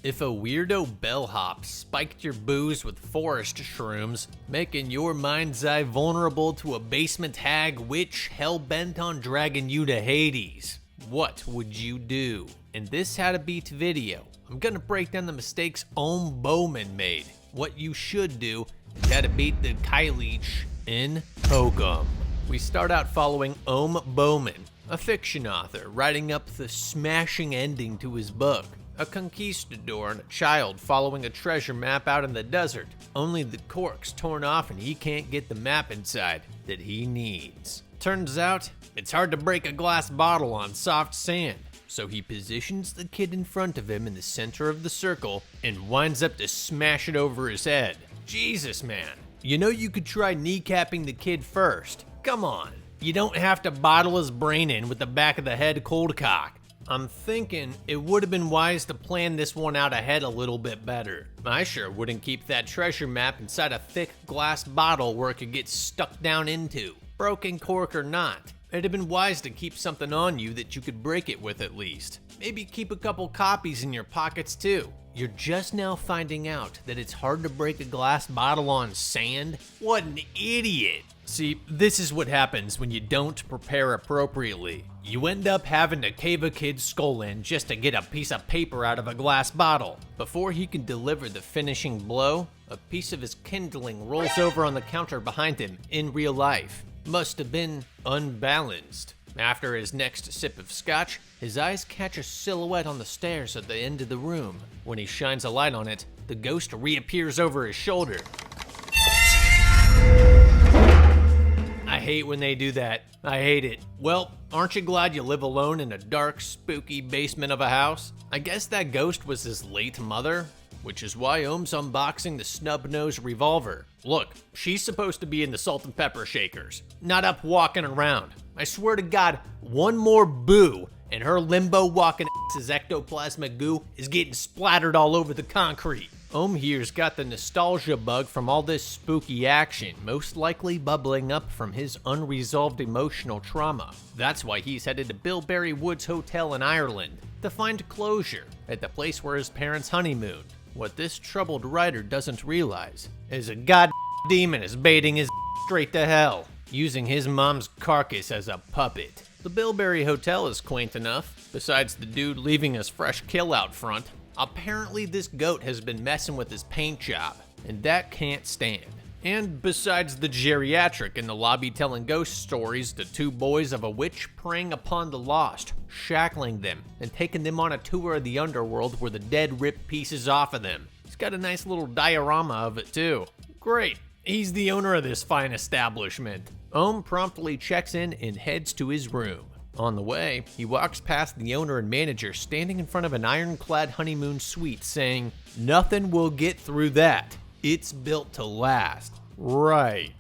If a weirdo bellhop spiked your booze with forest shrooms, making your mindseye vulnerable to a basement hag witch hell-bent on dragging you to Hades, what would you do? In this How to Beat video, I'm gonna break down the mistakes Ohm Bauman made, what you should do, and how to beat the Cailleach in Hokum. We start out following Ohm Bauman, a fiction author writing up the smashing ending to his book. A conquistador and a child following a treasure map out in the desert. Only the cork's torn off and he can't get the map inside that he needs. Turns out, it's hard to break a glass bottle on soft sand. So he positions the kid in front of him in the center of the circle and winds up to smash it over his head. Jesus, man. You know you could try kneecapping the kid first. Come on. You don't have to bottle his brain in with the back of the head cold cock. I'm thinking it would have been wise to plan this one out ahead a little bit better. I sure wouldn't keep that treasure map inside a thick glass bottle where it could get stuck down into. Broken cork or not, it'd have been wise to keep something on you that you could break it with at least. Maybe keep a couple copies in your pockets too. You're just now finding out that it's hard to break a glass bottle on sand? What an idiot! See, this is what happens when you don't prepare appropriately. You end up having to cave a kid's skull in just to get a piece of paper out of a glass bottle. Before he can deliver the finishing blow, a piece of his kindling rolls over on the counter behind him in real life. Must have been unbalanced. After his next sip of scotch, his eyes catch a silhouette on the stairs at the end of the room. When he shines a light on it, the ghost reappears over his shoulder. I hate when they do that. I hate it. Well, aren't you glad you live alone in a dark, spooky basement of a house? I guess that ghost was his late mother, which is why Ohm's unboxing the snub-nosed revolver. Look, she's supposed to be in the salt and pepper shakers, not up walking around. I swear to God, one more boo and her limbo walking ass's ectoplasmic goo is getting splattered all over the concrete. Ohm here's got the nostalgia bug from all this spooky action, most likely bubbling up from his unresolved emotional trauma. That's why he's headed to Bilberry Woods Hotel in Ireland to find closure at the place where his parents honeymooned. What this troubled writer doesn't realize is a demon is baiting his straight to hell, using his mom's carcass as a puppet. The Bilberry Hotel is quaint enough, besides the dude leaving his fresh kill out front. Apparently this goat has been messing with his paint job, and that can't stand. And besides the geriatric in the lobby telling ghost stories to two boys of a witch preying upon the lost, shackling them, and taking them on a tour of the underworld where the dead rip pieces off of them. He's got a nice little diorama of it too. Great, he's the owner of this fine establishment. Ohm promptly checks in and heads to his room. On the way, he walks past the owner and manager standing in front of an ironclad honeymoon suite saying, "Nothing will get through that. It's built to last." Right.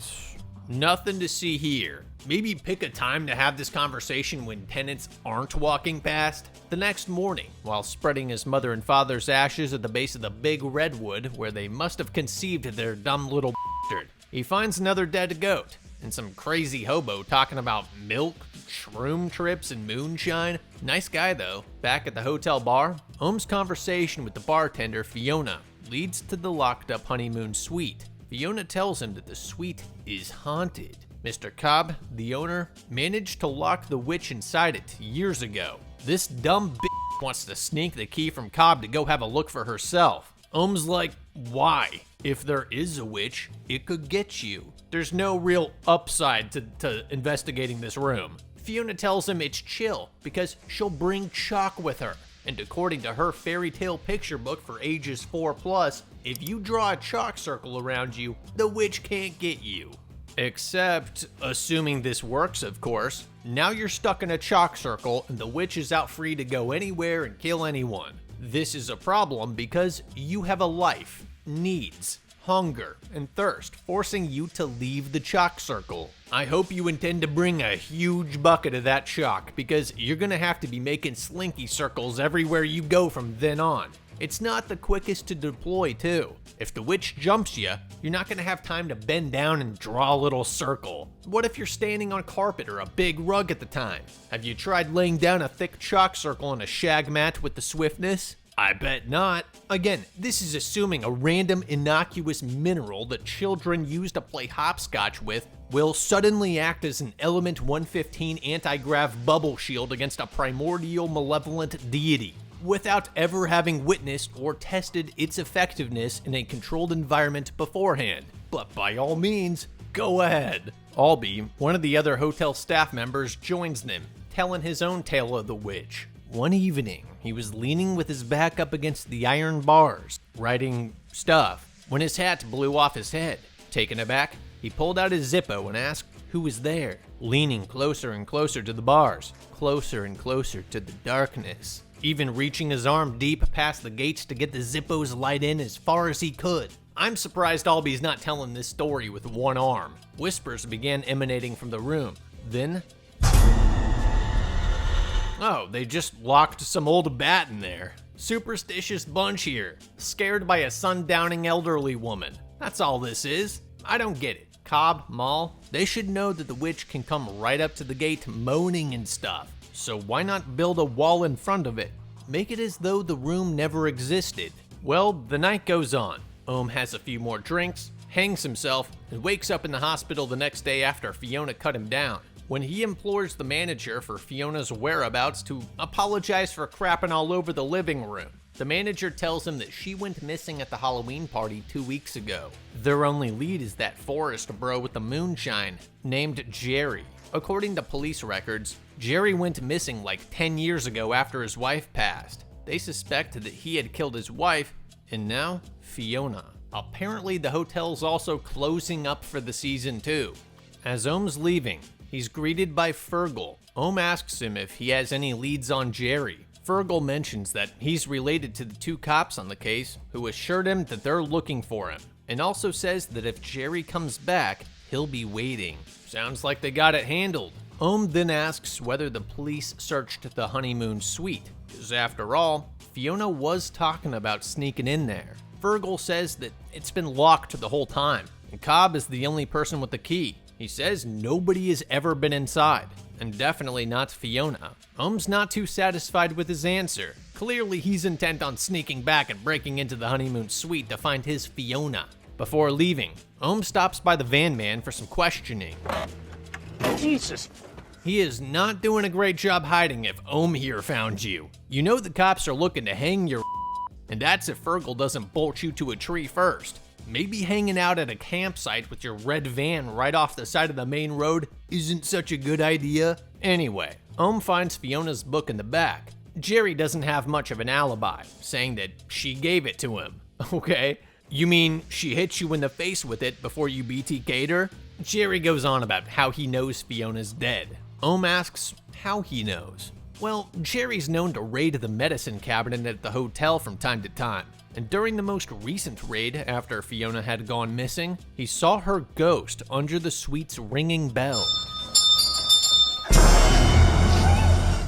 Nothing to see here. Maybe pick a time to have this conversation when tenants aren't walking past. The next morning, while spreading his mother and father's ashes at the base of the big redwood where they must have conceived their dumb little bastard, he finds another dead goat and some crazy hobo talking about milk, shroom trips, and moonshine. Nice guy though. Back at the hotel bar, Ohm's conversation with the bartender, Fiona, leads to the locked up honeymoon suite. Fiona tells him that the suite is haunted. Mr. Cobb, the owner, managed to lock the witch inside it years ago. This dumb bitch wants to sneak the key from Cobb to go have a look for herself. Ohm's like, why? If there is a witch, it could get you. There's no real upside to investigating this room. Fiona tells him it's chill because she'll bring chalk with her. And according to her fairy tale picture book for ages 4+, if you draw a chalk circle around you, the witch can't get you. Except, assuming this works of course, now you're stuck in a chalk circle and the witch is out free to go anywhere and kill anyone. This is a problem because you have a life, needs, hunger, and thirst, forcing you to leave the chalk circle. I hope you intend to bring a huge bucket of that chalk because you're gonna have to be making slinky circles everywhere you go from then on. It's not the quickest to deploy too. If the witch jumps you, you're not gonna have time to bend down and draw a little circle. What if you're standing on carpet or a big rug at the time? Have you tried laying down a thick chalk circle on a shag mat with the swiftness? I bet not. Again, this is assuming a random innocuous mineral that children use to play hopscotch with will suddenly act as an element 115 anti-grav bubble shield against a primordial malevolent deity, without ever having witnessed or tested its effectiveness in a controlled environment beforehand. But by all means, go ahead. Albie, one of the other hotel staff members, joins them, telling his own tale of the witch. One evening, he was leaning with his back up against the iron bars, writing stuff, when his hat blew off his head. Taken aback, he pulled out his Zippo and asked who was there, leaning closer and closer to the bars, closer and closer to the darkness, even reaching his arm deep past the gates to get the Zippo's light in as far as he could. I'm surprised Albie's not telling this story with one arm. Whispers began emanating from the room. Then, oh, they just locked some old bat in there. Superstitious bunch here, scared by a sundowning elderly woman. That's all this is. I don't get it. Cobb, Mall, they should know that the witch can come right up to the gate moaning and stuff. So why not build a wall in front of it? Make it as though the room never existed. Well, the night goes on. Ohm has a few more drinks, hangs himself, and wakes up in the hospital the next day after Fiona cut him down. When he implores the manager for Fiona's whereabouts to apologize for crapping all over the living room, the manager tells him that she went missing at the Halloween party 2 weeks ago. Their only lead is that forest bro with the moonshine, named Jerry. According to police records, Jerry went missing like 10 years ago after his wife passed. They suspect that he had killed his wife, and now Fiona. Apparently the hotel's also closing up for the season too. As Ohm's leaving, he's greeted by Fergal. Ohm asks him if he has any leads on Jerry. Fergal mentions that he's related to the 2 cops on the case who assured him that they're looking for him, and also says that if Jerry comes back, he'll be waiting. Sounds like they got it handled. Ohm then asks whether the police searched the honeymoon suite, because after all, Fiona was talking about sneaking in there. Fergal says that it's been locked the whole time, and Cobb is the only person with the key. He says nobody has ever been inside, and definitely not Fiona. Ohm's not too satisfied with his answer. Clearly he's intent on sneaking back and breaking into the honeymoon suite to find his Fiona. Before leaving, Ohm stops by the van man for some questioning. Jesus. He is not doing a great job hiding if Ohm here found you. You know the cops are looking to hang your and that's if Fergal doesn't bolt you to a tree first. Maybe hanging out at a campsite with your red van right off the side of the main road isn't such a good idea. Anyway, Ohm finds Fiona's book in the back. Jerry doesn't have much of an alibi, saying that she gave it to him. Okay, you mean she hit you in the face with it before you BTK'd her? Jerry goes on about how he knows Fiona's dead. Ohm asks how he knows. Well, Jerry's known to raid the medicine cabinet at the hotel from time to time. And during the most recent raid, after Fiona had gone missing, he saw her ghost under the suite's ringing bell.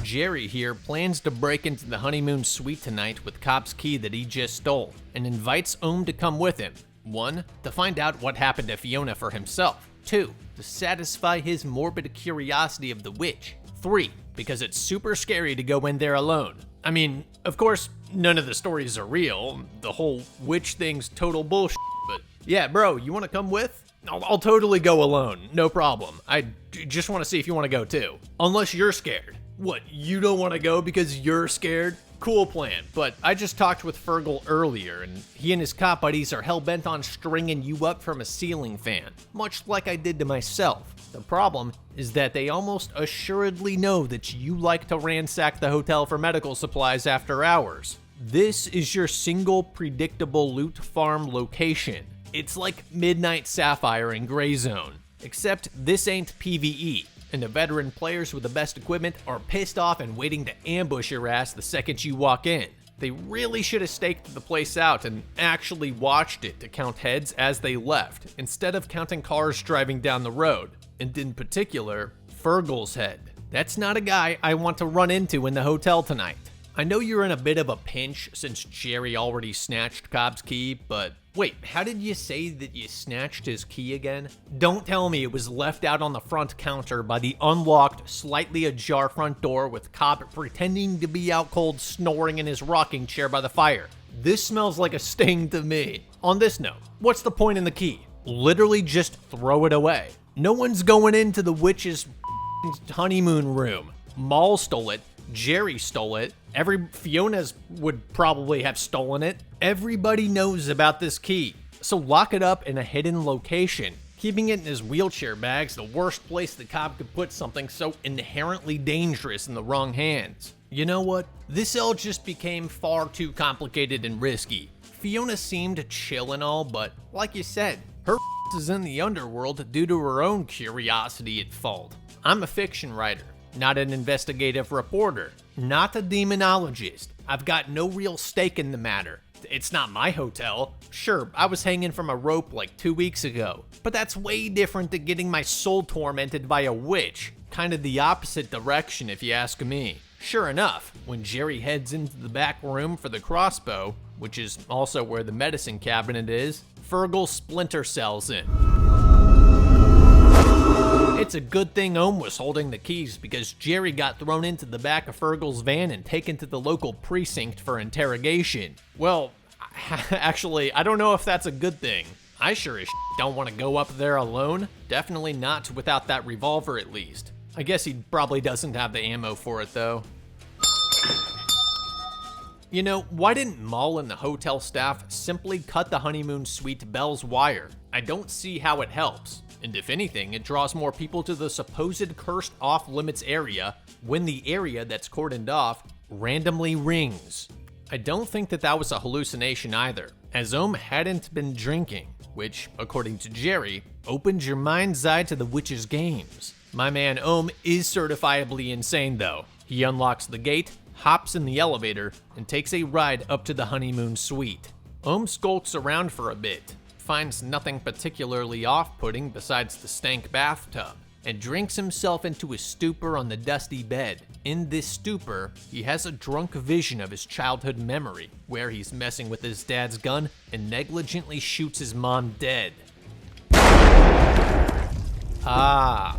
Jerry here plans to break into the honeymoon suite tonight with Cobb's key that he just stole, and invites Ohm to come with him. 1, to find out what happened to Fiona for himself. 2, to satisfy his morbid curiosity of the witch. 3, because it's super scary to go in there alone. I mean, of course, none of the stories are real. The whole witch thing's total bullshit, but yeah, bro, you want to come with? I'll totally go alone, no problem. I just want to see if you want to go too. Unless you're scared. What, you don't want to go because you're scared? Cool plan, but I just talked with Fergal earlier, and he and his cop buddies are hell-bent on stringing you up from a ceiling fan, much like I did to myself. The problem is that they almost assuredly know that you like to ransack the hotel for medical supplies after hours. This is your single predictable loot farm location. It's like Midnight Sapphire in Gray Zone, except this ain't PvE. And the veteran players with the best equipment are pissed off and waiting to ambush your ass the second you walk in. They really should have staked the place out and actually watched it to count heads as they left, instead of counting cars driving down the road. And in particular, Fergal's head. That's not a guy I want to run into in the hotel tonight. I know you're in a bit of a pinch since Jerry already snatched Cobb's key, but wait, how did you say that you snatched his key again? Don't tell me it was left out on the front counter by the unlocked, slightly ajar front door with Cobb pretending to be out cold snoring in his rocking chair by the fire. This smells like a sting to me. On this note, what's the point in the key? Literally just throw it away. No one's going into the witch's honeymoon room. Mal stole it. Jerry stole it. Fiona's would probably have stolen it. Everybody knows about this key, so lock it up in a hidden location. Keeping it in his wheelchair bag's the worst place that Cobb could put something so inherently dangerous in the wrong hands. You know what? This all just became far too complicated and risky. Fiona seemed chill and all, but like you said, her is in the underworld due to her own curiosity at fault. I'm a fiction writer, not an investigative reporter, not a demonologist. I've got no real stake in the matter. It's not my hotel. Sure, I was hanging from a rope like 2 weeks ago, but that's way different than getting my soul tormented by a witch. Kind of the opposite direction if you ask me. Sure enough, when Jerry heads into the back room for the crossbow, which is also where the medicine cabinet is, Fergal splinter cells in. It's a good thing Ohm was holding the keys because Jerry got thrown into the back of Fergal's van and taken to the local precinct for interrogation. Well, actually, I don't know if that's a good thing. I sure as don't want to go up there alone. Definitely not without that revolver at least. I guess he probably doesn't have the ammo for it though. You know, why didn't Mal and the hotel staff simply cut the honeymoon suite bell's wire? I don't see how it helps. And if anything, it draws more people to the supposed cursed off-limits area when the area that's cordoned off randomly rings. I don't think that was a hallucination either, as Ohm hadn't been drinking, which, according to Jerry, opened your mind's eye to the witch's games. My man Ohm is certifiably insane though. He unlocks the gate, hops in the elevator, and takes a ride up to the honeymoon suite. Ohm skulks around for a bit, finds nothing particularly off-putting besides the stank bathtub, and drinks himself into a stupor on the dusty bed. In this stupor, he has a drunk vision of his childhood memory, where he's messing with his dad's gun and negligently shoots his mom dead. Ah,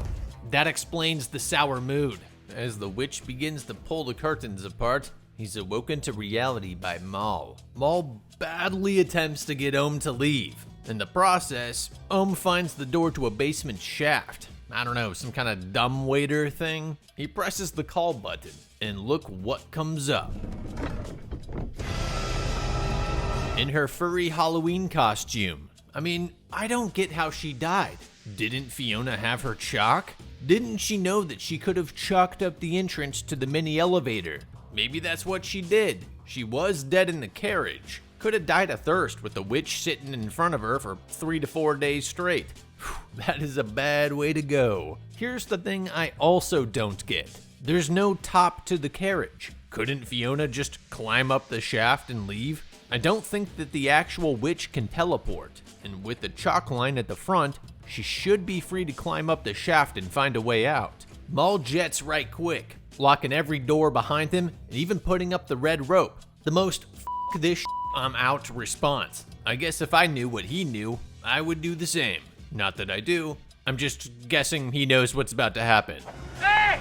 that explains the sour mood. As the witch begins to pull the curtains apart, he's awoken to reality by Mal. Mal badly attempts to get Ohm to leave. In the process, Ohm finds the door to a basement shaft. I don't know, some kind of dumbwaiter thing? He presses the call button, and look what comes up. In her furry Halloween costume. I mean, I don't get how she died. Didn't Fiona have her chalk? Didn't she know that she could have chalked up the entrance to the mini elevator? Maybe that's what she did. She was dead in the carriage. Could have died of thirst with the witch sitting in front of her for 3 to 4 days straight. Whew, that is a bad way to go. Here's the thing I also don't get. There's no top to the carriage. Couldn't Fiona just climb up the shaft and leave? I don't think that the actual witch can teleport, and with the chalk line at the front, she should be free to climb up the shaft and find a way out. Mal jets right quick, locking every door behind him and even putting up the red rope. The most "f this I'm out" response. I guess if I knew what he knew, I would do the same. Not that I do. I'm just guessing he knows what's about to happen. Hey!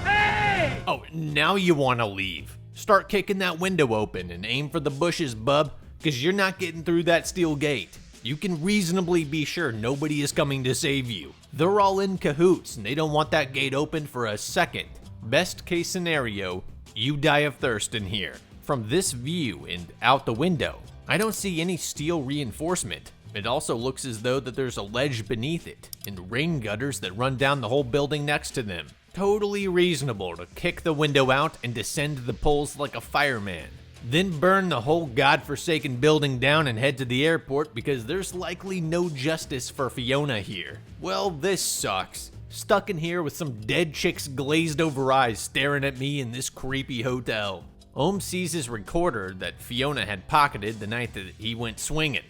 Hey! Oh, now you want to leave. Start kicking that window open and aim for the bushes, bub, because you're not getting through that steel gate. You can reasonably be sure nobody is coming to save you. They're all in cahoots and they don't want that gate open for a second. Best case scenario, you die of thirst in here. From this view and out the window, I don't see any steel reinforcement. It also looks as though that there's a ledge beneath it and rain gutters that run down the whole building next to them. Totally reasonable to kick the window out and descend the poles like a fireman. Then burn the whole godforsaken building down and head to the airport because there's likely no justice for Fiona here. Well, this sucks. Stuck in here with some dead chick's glazed over eyes staring at me in this creepy hotel. Ohm sees his recorder that Fiona had pocketed the night that he went swinging.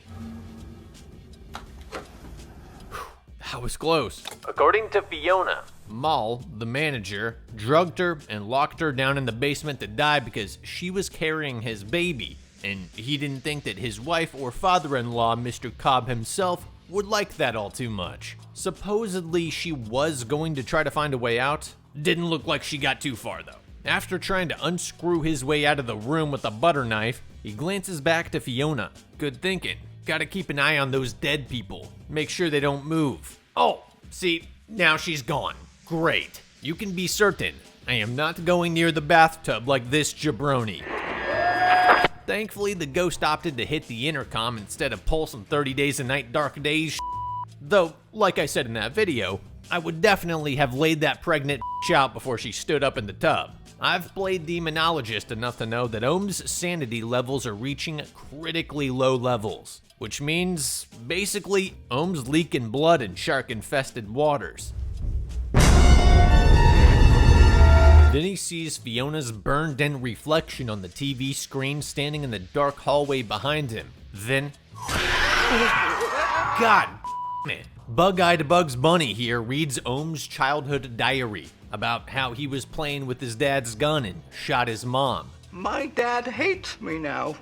That was close. According to Fiona, Mal, the manager, drugged her and locked her down in the basement to die because she was carrying his baby, and he didn't think that his wife or father-in-law, Mr. Cobb himself, would like that all too much. Supposedly, she was going to try to find a way out. Didn't look like she got too far, though. After trying to unscrew his way out of the room with a butter knife, he glances back to Fiona. Good thinking. Gotta keep an eye on those dead people. Make sure they don't move. Oh, see, now she's gone. Great. You can be certain I am not going near the bathtub like this jabroni. Thankfully, the ghost opted to hit the intercom instead of pull some 30 Days and Night Dark Days. Though, like I said in that video, I would definitely have laid that pregnant out before she stood up in the tub. I've played demonologist enough to know that Ohm's sanity levels are reaching critically low levels, which means, basically, Ohm's leaking blood in shark-infested waters. Then he sees Fiona's burned-in reflection on the TV screen standing in the dark hallway behind him. Then, God it. Bug-eyed Bugs Bunny here reads Ohm's childhood diary about how he was playing with his dad's gun and shot his mom. My dad hates me now.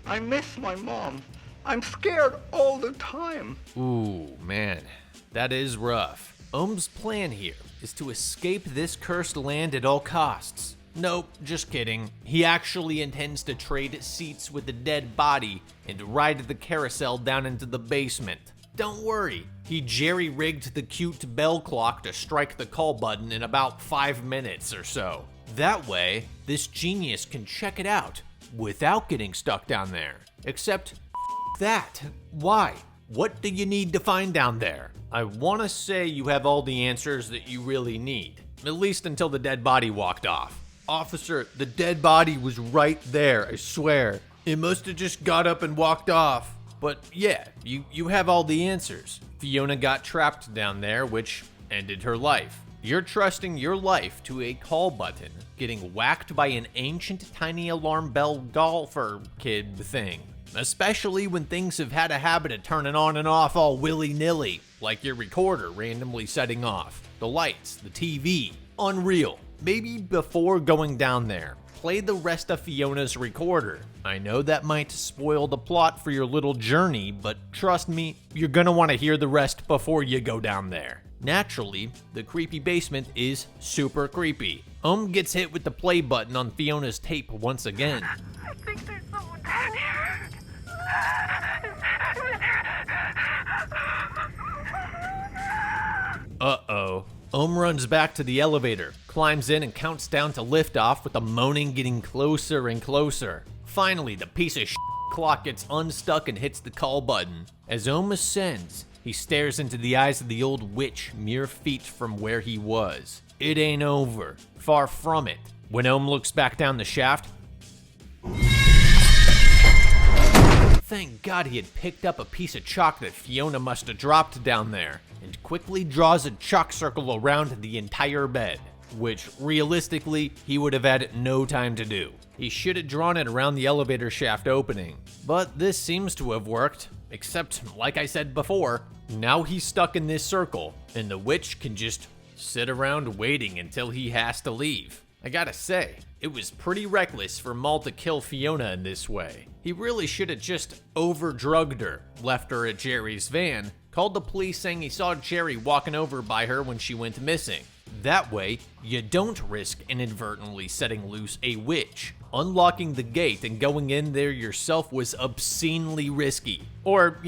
I miss my mom. I'm scared all the time. Ooh, man, that is rough. Ohm's plan here is to escape this cursed land at all costs. Nope, just kidding. He actually intends to trade seats with the dead body and ride the carousel down into the basement. Don't worry, he jerry-rigged the cute bell clock to strike the call button in about 5 minutes or so. That way, this genius can check it out without getting stuck down there. Except, that. Why? What do you need to find down there? I want to say you have all the answers that you really need, at least until the dead body walked off. Officer, the dead body was right there, I swear. It must have just got up and walked off. But yeah, you have all the answers. Fiona got trapped down there, which ended her life. You're trusting your life to a call button, getting whacked by an ancient tiny alarm bell golfer kid thing. Especially when things have had a habit of turning on and off all willy-nilly, like your recorder randomly setting off, the lights, the TV. Unreal. Maybe before going down there, play the rest of Fiona's recorder. I know that might spoil the plot for your little journey, but trust me, you're gonna want to hear the rest before you go down there. Naturally, the creepy basement is super creepy. Ohm gets hit with the play button on Fiona's tape once again. I think there's someone down here. Uh-oh. Ohm runs back to the elevator, climbs in and counts down to liftoff with the moaning getting closer and closer. Finally, the piece of clock gets unstuck and hits the call button. As Ohm ascends, he stares into the eyes of the old witch mere feet from where he was. It ain't over. Far from it. When Ohm looks back down the shaft, thank God he had picked up a piece of chalk that Fiona must have dropped down there, and quickly draws a chalk circle around the entire bed, which realistically he would have had no time to do. He should have drawn it around the elevator shaft opening, but this seems to have worked, except like I said before, now he's stuck in this circle, and the witch can just sit around waiting until he has to leave. I gotta say, it was pretty reckless for Mal to kill Fiona in this way. He really should have just over-drugged her, left her at Jerry's van, called the police saying he saw Jerry walking over by her when she went missing. That way, you don't risk inadvertently setting loose a witch. Unlocking the gate and going in there yourself was obscenely risky. Or,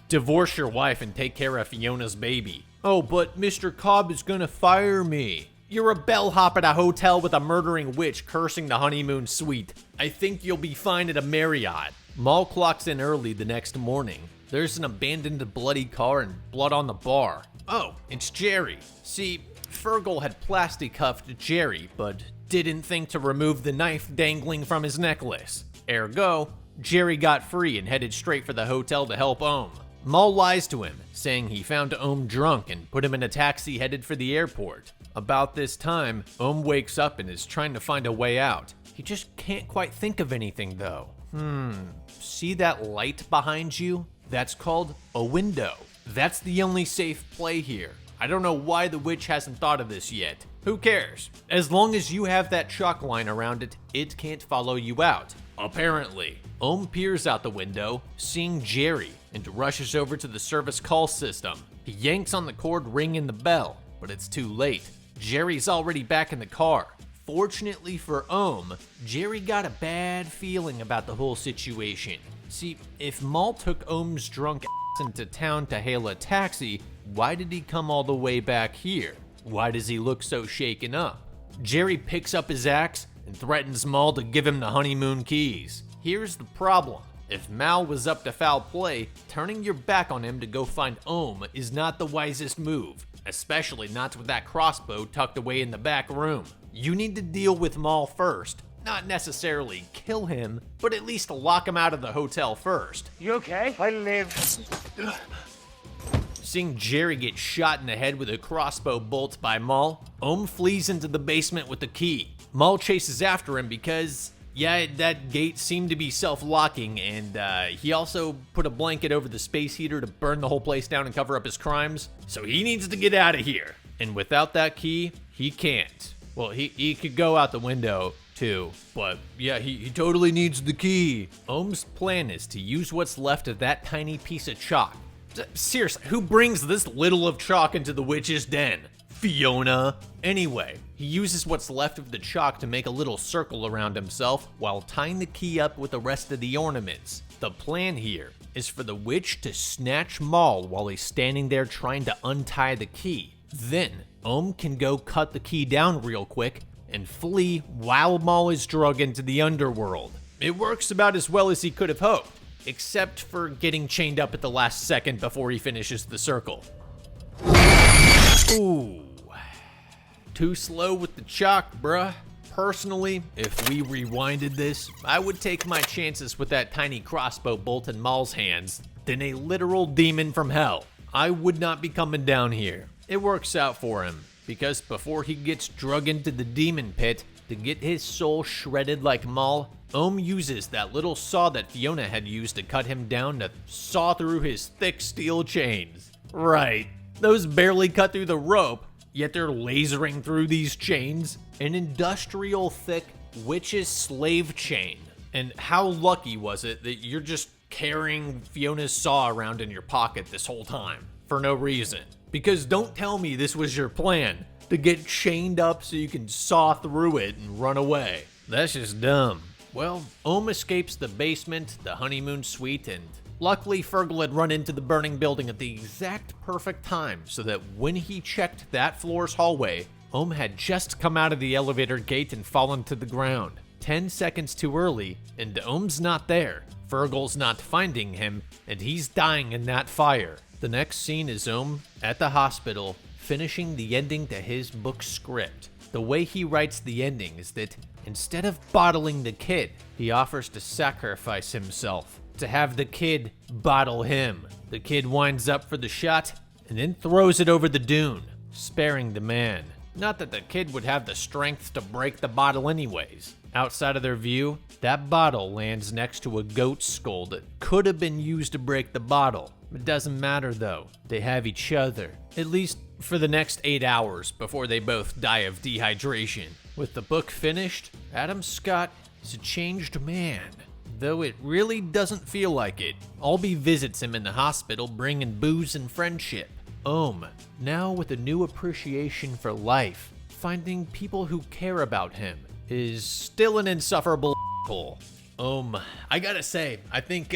divorce your wife and take care of Fiona's baby. Oh, but Mr. Cobb is gonna fire me. You're a bellhop at a hotel with a murdering witch cursing the honeymoon suite. I think you'll be fine at a Marriott. Mal clocks in early the next morning. There's an abandoned bloody car and blood on the bar. Oh, it's Jerry. See, Fergal had plastic cuffed Jerry, but didn't think to remove the knife dangling from his necklace. Ergo, Jerry got free and headed straight for the hotel to help Ohm. Mal lies to him, saying he found Ohm drunk and put him in a taxi headed for the airport. About this time, Ohm wakes up and is trying to find a way out. He just can't quite think of anything though. See that light behind you? That's called a window. That's the only safe play here. I don't know why the witch hasn't thought of this yet. Who cares? As long as you have that chalk line around it, it can't follow you out. Apparently. Ohm peers out the window, seeing Jerry, and rushes over to the service call system. He yanks on the cord ringing the bell, but it's too late. Jerry's already back in the car. Fortunately for Ohm, Jerry got a bad feeling about the whole situation. See, if Mal took Ohm's drunk ass into town to hail a taxi, why did he come all the way back here? Why does he look so shaken up? Jerry picks up his axe and threatens Mal to give him the honeymoon keys. Here's the problem. If Mal was up to foul play, turning your back on him to go find Ohm is not the wisest move, especially not with that crossbow tucked away in the back room. You need to deal with Mal first. Not necessarily kill him, but at least lock him out of the hotel first. You okay? I live. Seeing Jerry get shot in the head with a crossbow bolt by Mal, Ohm flees into the basement with the key. Mal chases after him because, yeah, that gate seemed to be self-locking, and he also put a blanket over the space heater to burn the whole place down and cover up his crimes, so he needs to get out of here. And without that key, he can't. Well, he could go out the window, too, but yeah, he totally needs the key. Ohm's plan is to use what's left of that tiny piece of chalk. Seriously, who brings this little of chalk into the witch's den? Fiona. Anyway, he uses what's left of the chalk to make a little circle around himself while tying the key up with the rest of the ornaments. The plan here is for the witch to snatch Mal while he's standing there trying to untie the key. Then, Ohm can go cut the key down real quick and flee while Mal is dragged into the underworld. It works about as well as he could have hoped, except for getting chained up at the last second before he finishes the circle. Ooh. Too slow with the chalk, bruh. Personally, if we rewinded this, I would take my chances with that tiny crossbow bolt in Mal's hands than a literal demon from hell. I would not be coming down here. It works out for him, because before he gets drug into the demon pit to get his soul shredded like Mal, Ohm uses that little saw that Fiona had used to cut him down to saw through his thick steel chains. Right, those barely cut through the rope, yet they're lasering through these chains. An industrial thick witch's slave chain. And how lucky was it that you're just carrying Fiona's saw around in your pocket this whole time for no reason? Because don't tell me this was your plan, to get chained up so you can saw through it and run away. That's just dumb. Well, Ohm escapes the basement, the honeymoon suite, and luckily Fergal had run into the burning building at the exact perfect time so that when he checked that floor's hallway, Ohm had just come out of the elevator gate and fallen to the ground. 10 seconds too early, and Ohm's not there. Fergal's not finding him, and he's dying in that fire. The next scene is Ohm at the hospital, finishing the ending to his book script. The way he writes the ending is that instead of bottling the kid, he offers to sacrifice himself, to have the kid bottle him. The kid winds up for the shot and then throws it over the dune, sparing the man. Not that the kid would have the strength to break the bottle anyways. Outside of their view, that bottle lands next to a goat skull that could have been used to break the bottle. It doesn't matter though, they have each other. At least for the next 8 hours before they both die of dehydration. With the book finished, Adam Scott is a changed man. Though it really doesn't feel like it. Albie visits him in the hospital bringing booze and friendship. Ohm, now with a new appreciation for life, finding people who care about him, is still an insufferable hole. I gotta say, I think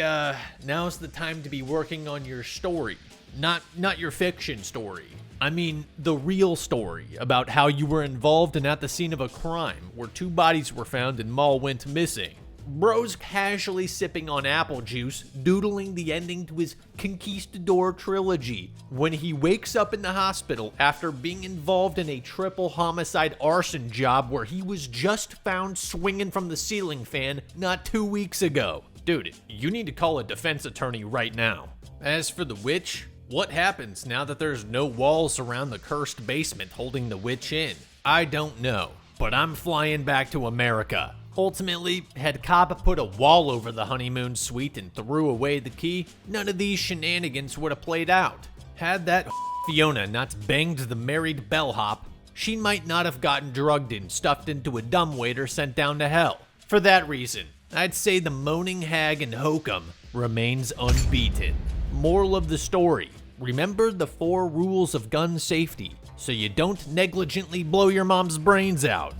now's the time to be working on your story. Not your fiction story. I mean, the real story about how you were involved and at the scene of a crime where 2 bodies were found and Mal went missing. Bro's casually sipping on apple juice, doodling the ending to his Conquistador trilogy, when he wakes up in the hospital after being involved in a triple homicide arson job where he was just found swinging from the ceiling fan not 2 weeks ago. Dude, you need to call a defense attorney right now. As for the witch, what happens now that there's no walls around the cursed basement holding the witch in? I don't know, but I'm flying back to America. Ultimately, had Kappa put a wall over the honeymoon suite and threw away the key, none of these shenanigans would have played out. Had that Fiona not banged the married bellhop, she might not have gotten drugged and stuffed into a dumbwaiter sent down to hell. For that reason, I'd say the moaning hag in Hokum remains unbeaten. Moral of the story: remember the 4 rules of gun safety so you don't negligently blow your mom's brains out.